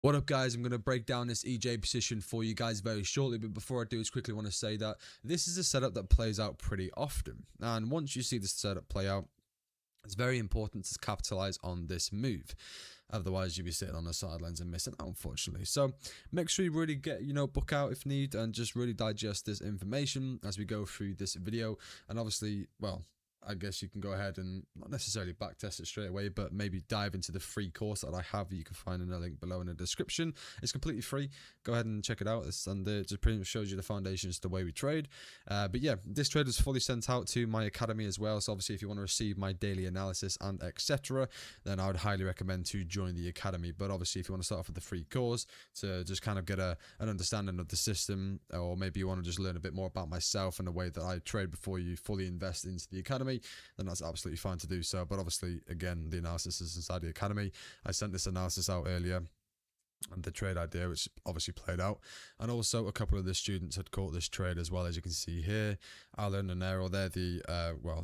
What up, guys? I'm going to break down this EJ position for you guys very shortly, but before I do, just quickly want to say that this is a setup that plays out pretty often, and once you see this setup play out, it's very important to capitalize on this move. Otherwise, you'll be sitting on the sidelines and missing out, unfortunately. So make sure you really get book out if need, and just really digest this information as we go through this video. And obviously, well, I guess you can go ahead and not necessarily backtest it straight away, but maybe dive into the free course that I have. You can find in the link below in the description. It's completely free. Go ahead and check it out. And it just pretty much shows you the foundations, the way we trade. But yeah, this trade is fully sent out to my academy as well. So obviously, if you want to receive my daily analysis and etc., then I would highly recommend to join the academy. But obviously, if you want to start off with the free course to just kind of get an understanding of the system, or maybe you want to just learn a bit more about myself and the way that I trade before you fully invest into the academy, then that's absolutely fine to do so. But obviously, again, the analysis is inside the academy. I sent this analysis out earlier, and the trade idea, which obviously played out, and also a couple of the students had caught this trade as well. As you can see here, Alan and Errol, they're the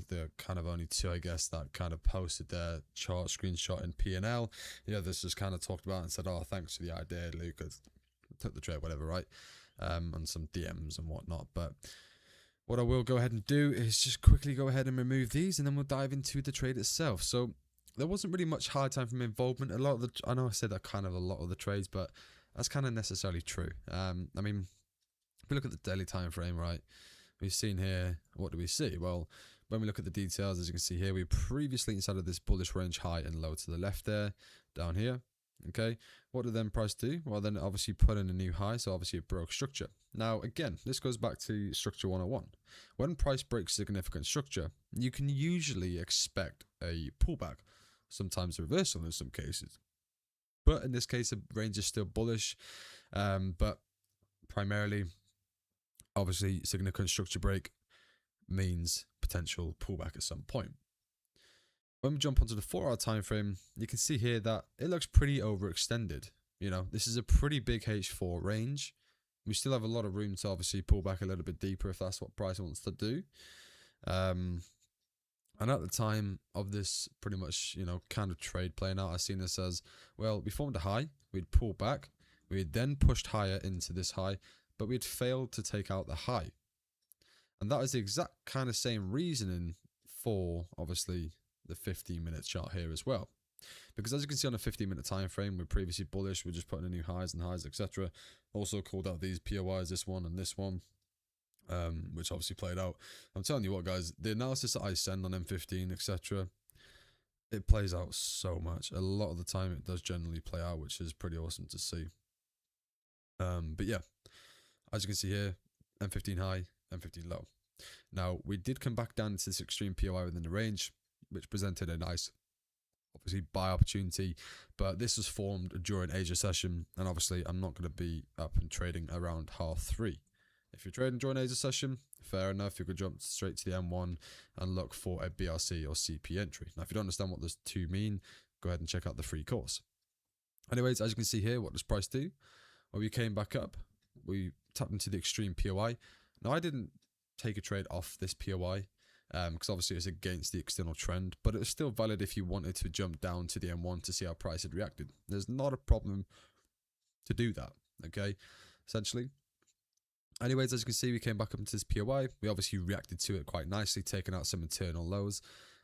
they're kind of only two, I guess, that kind of posted their chart screenshot in P&L. The others just kind of talked about it and said, oh, thanks for the idea, Luke, I took the trade, whatever, right? And some DMs and whatnot. But what I will go ahead and do is just quickly go ahead and remove these, and then we'll dive into the trade itself. So there wasn't really much hard time from involvement. A lot of the, I know I said that kind of a lot of the trades, but that's kind of necessarily true. I mean, if we look at the daily time frame, right, we've seen here, what do we see? Well, when we look at the details, as you can see here, we previously inside of this bullish range high and low to the left there, down here. Okay, what did then price do? Well, then obviously put in a new high, so obviously it broke structure. Now, again, this goes back to structure 101. When price breaks significant structure, you can usually expect a pullback, sometimes a reversal in some cases. But in this case, the range is still bullish, but primarily, obviously, significant structure break means potential pullback at some point. When we jump onto the 4-hour time frame, you can see here that it looks pretty overextended. You know, this is a pretty big H4 range. We still have a lot of room to obviously pull back a little bit deeper if that's what price wants to do. And at the time of this pretty much, kind of trade playing out, I seen this as, well, we formed a high, we'd pulled back, we had then pushed higher into this high, but we'd failed to take out the high. And that is the exact kind of same reasoning for, obviously, the 15-minute chart here as well. Because as you can see on a 15-minute time frame, we're previously bullish, we're just putting in new highs and highs, etc. Also called out these POIs, this one and this one, which obviously played out. I'm telling you what, guys, the analysis that I send on M15, etc., it plays out so much. A lot of the time it does generally play out, which is pretty awesome to see. But yeah, as you can see here, M15 high, M15 low. Now, we did come back down into this extreme POI within the range, which presented a nice, obviously, buy opportunity, but this was formed during Asia session, and obviously I'm not going to be up and trading around half 3. If you're trading during Asia session, fair enough, you could jump straight to the M1 and look for a BRC or CP entry. Now, if you don't understand what those two mean, go ahead and check out the free course. Anyways, as you can see here, what does price do? Well, we came back up, we tapped into the extreme POI. Now, I didn't take a trade off this POI, because obviously it's against the external trend, but it's still valid if you wanted to jump down to the M1 to see how price had reacted. There's not a problem to do that, okay, essentially. Anyways, as you can see, we came back up into this POI. We obviously reacted to it quite nicely, taking out some internal lows.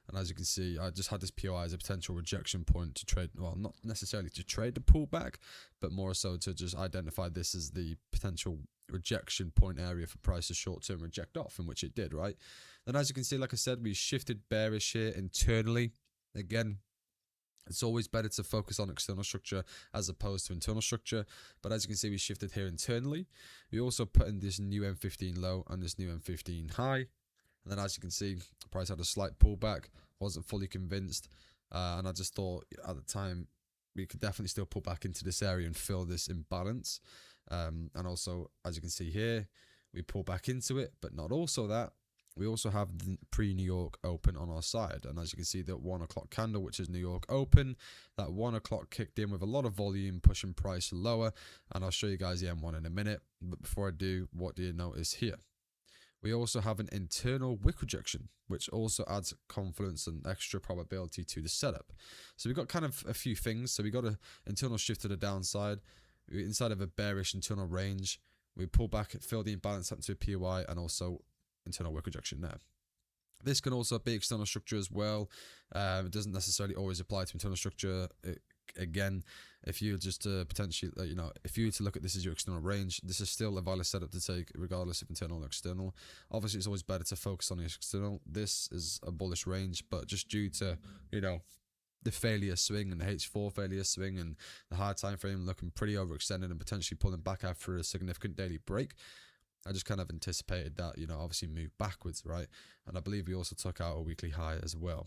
And as you can see, I just had this POI as a potential rejection point to trade, well, not necessarily to trade the pullback, but more so to just identify this as the potential rejection point area for price to short-term reject off, in which it did, right? Then as you can see, like I said, we shifted bearish here internally. Again, it's always better to focus on external structure as opposed to internal structure. But as you can see, we shifted here internally. We also put in this new M15 low and this new M15 high. And then as you can see, the price had a slight pullback, wasn't fully convinced. And I just thought at the time, we could definitely still pull back into this area and fill this imbalance. And also, as you can see here, we pull back into it, but not also that. We also have the pre-New York open on our side. And as you can see, that 1 o'clock candle, which is New York open, that 1 o'clock kicked in with a lot of volume, pushing price lower. And I'll show you guys the M1 in a minute. But before I do, what do you notice here? We also have an internal wick rejection, which also adds confluence and extra probability to the setup. So we've got kind of a few things. So we got an internal shift to the downside. Inside of a bearish internal range, we pull back, fill the imbalance up to a POI, and also internal wick rejection there. This can also be external structure as well. It doesn't necessarily always apply to internal structure. Again, if you just potentially, if you were to look at this as your external range, this is still a valid setup to take regardless of internal or external. Obviously, it's always better to focus on the external. This is a bullish range, but just due to, the failure swing and the H4 failure swing and the high time frame looking pretty overextended and potentially pulling back after a significant daily break, I just kind of anticipated that, obviously move backwards, right? And I believe we also took out a weekly high as well,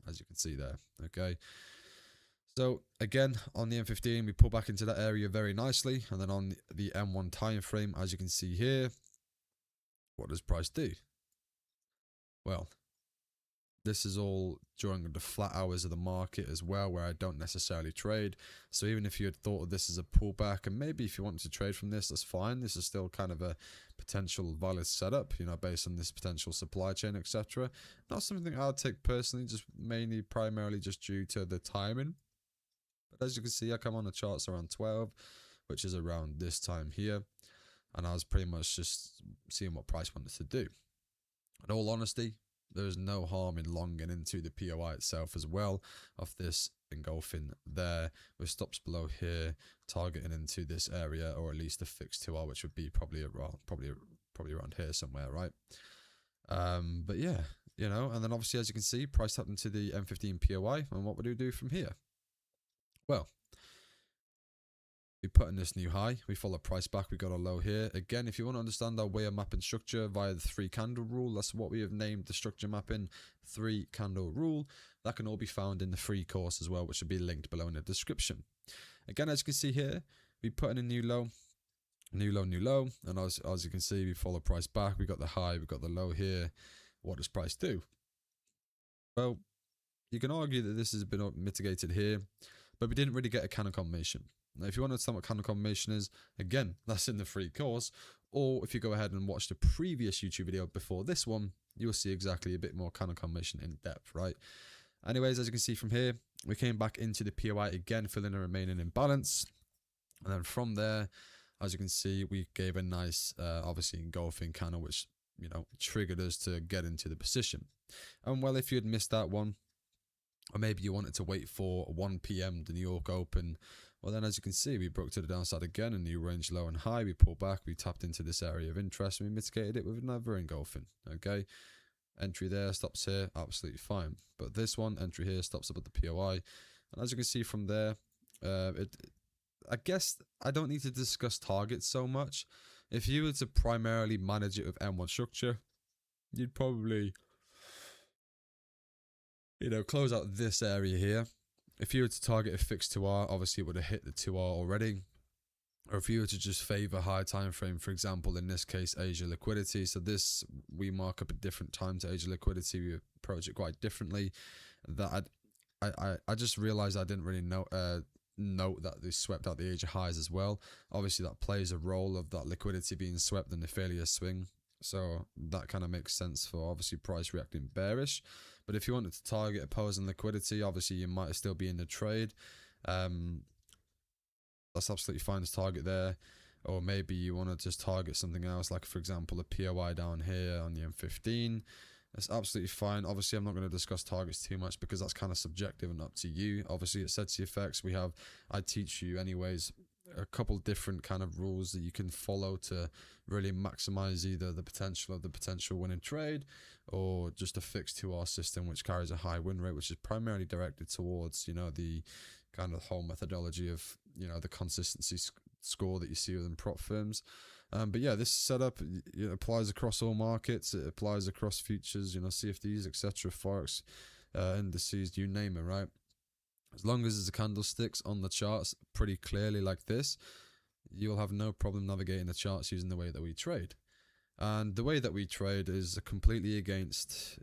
as you can see there, okay? So again, on the M15, we pull back into that area very nicely. And then on the M1 time frame, as you can see here, what does price do? Well, this is all during the flat hours of the market as well, where I don't necessarily trade. So even if you had thought of this as a pullback, and maybe if you wanted to trade from this, that's fine. This is still kind of a potential valid setup, based on this potential supply chain, etc. Not something I'd take personally, just primarily just due to the timing. But as you can see, I come on the charts around 12, which is around this time here. And I was pretty much just seeing what price wanted to do. In all honesty, there's no harm in longing into the POI itself as well, of this engulfing there with stops below here, targeting into this area, or at least a fixed 2R, which would be probably around here somewhere, right? But yeah, and then obviously, as you can see, price tapped into the M15 POI, and what would we do from here? Well, we put in this new high, we follow price back, we got a low here. Again, if you want to understand our way of mapping structure via the 3 candle rule, that's what we have named the structure mapping 3 candle rule. That can all be found in the free course as well, which will be linked below in the description. Again, as you can see here, we put in a new low, and as you can see, we follow price back, we got the high, we got the low here. What does price do? Well, you can argue that this has been mitigated here, but we didn't really get a candle combination. Now, if you want to understand what candle combination is, again, that's in the free course. Or if you go ahead and watch the previous YouTube video before this one, you'll see exactly a bit more candle combination in depth, right? Anyways, as you can see from here, we came back into the POI again, filling a remaining imbalance. And then from there, as you can see, we gave a nice, obviously engulfing candle, which, triggered us to get into the position. And well, if you had missed that one, or maybe you wanted to wait for 1 p.m. the New York Open, well then, as you can see, we broke to the downside again, a new range low and high. We pulled back, we tapped into this area of interest, and we mitigated it with another engulfing, okay? Entry there, stops here, absolutely fine. But this one, entry here, stops up at the POI. And as you can see from there, I guess I don't need to discuss targets so much. If you were to primarily manage it with M1 structure, you'd probably, close out this area here. If you were to target a fixed 2R, obviously it would have hit the 2R already. Or if you were to just favor high time frame, for example, in this case, Asia liquidity. So this, we mark up a different time to Asia liquidity. We approach it quite differently. That I just realized I didn't really note that they swept out the Asia highs as well. Obviously, that plays a role of that liquidity being swept in the failure swing. So that kind of makes sense for obviously price reacting bearish. But if you wanted to target opposing liquidity, obviously you might still be in the trade. That's absolutely fine to target there. Or maybe you want to just target something else, like for example a POI down here on the M15. That's absolutely fine. Obviously, I'm not going to discuss targets too much because that's kind of subjective and up to you. Obviously, at ZCFX, I teach you anyways a couple different kind of rules that you can follow to really maximize either the potential of the potential winning trade, or just a fixed 2R system which carries a high win rate, which is primarily directed towards the kind of whole methodology of the consistency score that you see within prop firms. But yeah, this setup applies across all markets. It applies across futures, CFDs, etc., forex, indices, you name it, right? As long as there's a candlesticks on the charts pretty clearly like this, you'll have no problem navigating the charts using the way that we trade. And the way that we trade is completely against,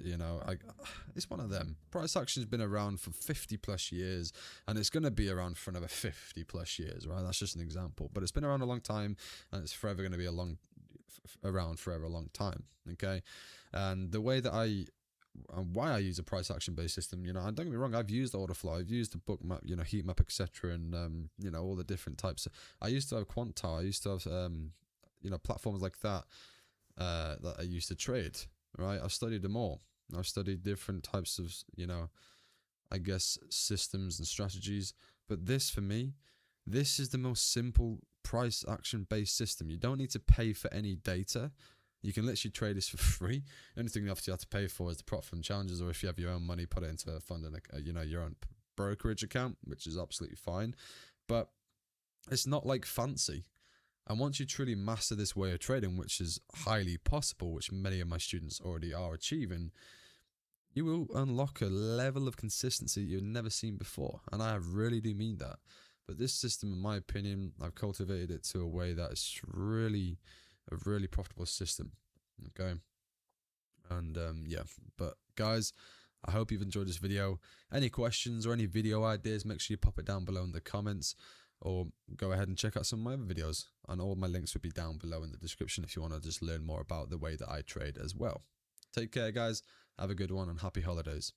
it's one of them. Price action's been around for 50 plus years, and it's going to be around for another 50 plus years, right? That's just an example. But it's been around a long time, and it's forever going to be around for a long time. Okay, and the way that why I use a price action based system, and don't get me wrong, I've used order flow, I've used the book map, heat map, etc., and all the different types. I used to have Quantar, I used to have platforms like that that I used to trade. Right, I've studied them all. I've studied different types of I guess systems and strategies, but this for me, this is the most simple price action based system. You don't need to pay for any data. You can literally trade this for free. The only thing you have to pay for is the prop from challenges, or if you have your own money, put it into a fund and your own brokerage account, which is absolutely fine. But it's not like fancy. And once you truly master this way of trading, which is highly possible, which many of my students already are achieving, you will unlock a level of consistency you've never seen before. And I really do mean that. But this system, in my opinion, I've cultivated it to a way that is really a really profitable system. Okay. And yeah, but guys, I hope you've enjoyed this video. Any questions or any video ideas, make sure you pop it down below in the comments, or go ahead and check out some of my other videos, and all my links will be down below in the description if you want to just learn more about the way that I trade as well. Take care, guys. Have a good one, and happy holidays.